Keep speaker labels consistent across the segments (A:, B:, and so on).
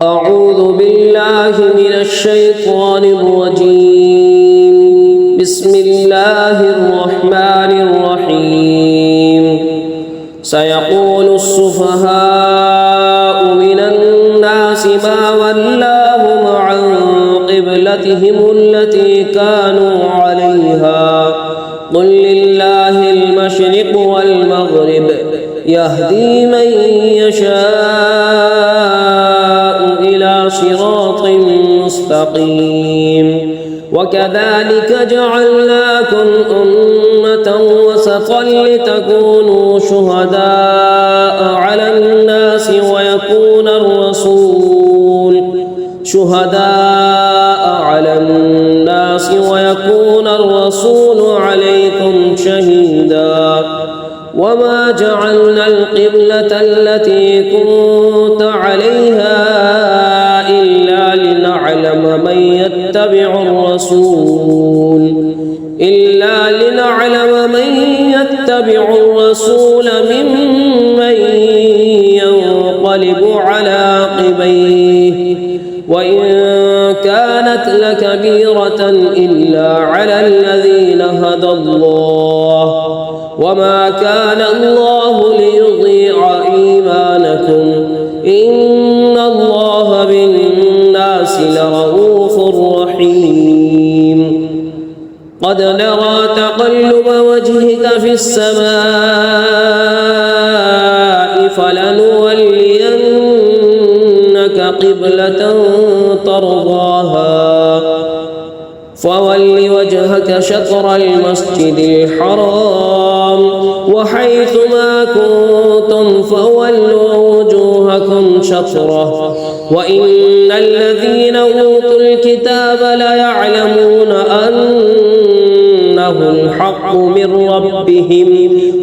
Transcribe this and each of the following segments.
A: أعوذ بالله من الشيطان الرجيم. بسم الله الرحمن الرحيم. سيقول السفهاء من الناس ما ولاهم عن قبلتهم التي كانوا عليها قل لله المشرق والمغرب يهدي من يشاء إلى صراط مستقيم. وكذلك جعلناكم أمة وسطا لتكونوا شهداء على الناس ويكون الرسول عليكم شهيدا. وما جعلنا القبلة التي كنت عليها إلا لنعلم من يتبع الرسول ممن ينقلب على عقبيه وإن كانت لكبيرة إلا على الذين هدى الله وما كان الله ليضيع إيمانكم إن الله بالناس لرؤوف رحيم. قد نرى تقلب وجهك في السماء فلنولينك قبلة ترضاها فول وجهك شطر المسجد الحرام وحيث ما كنتم فولوا وجوهكم شطره وإن الذين أوتوا الكتاب ليعلمون أنه الحق من ربهم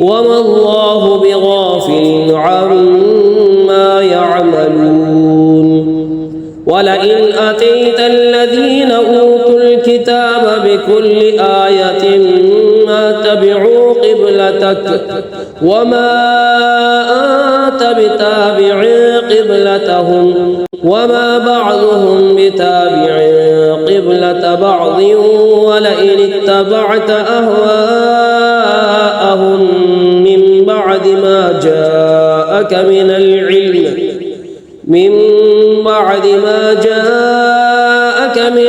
A: وما الله بغافل عما يعملون. ولئن أتيت الذين أوتوا الكتاب بكل آية ما تبعوا قبلتك وما أنت بتابع قبلتهم وما بعضهم بتابع قبلة بعض ولئن اتبعت أهواءهم من بعد ما جاءك من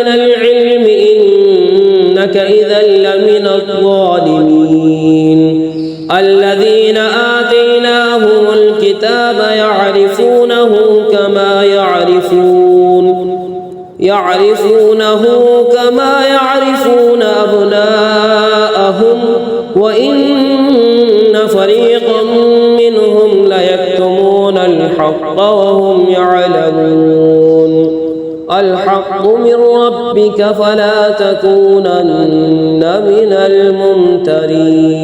A: العلم إنك إذا لمن الظالمين. الذين آتيناهم الكتاب يعرفونه كما يعرفون أبناءهم وإن فريقا منهم ليكتمون الحق وهم يعلمون. الحق من ربك فلا تكونن من الممترين.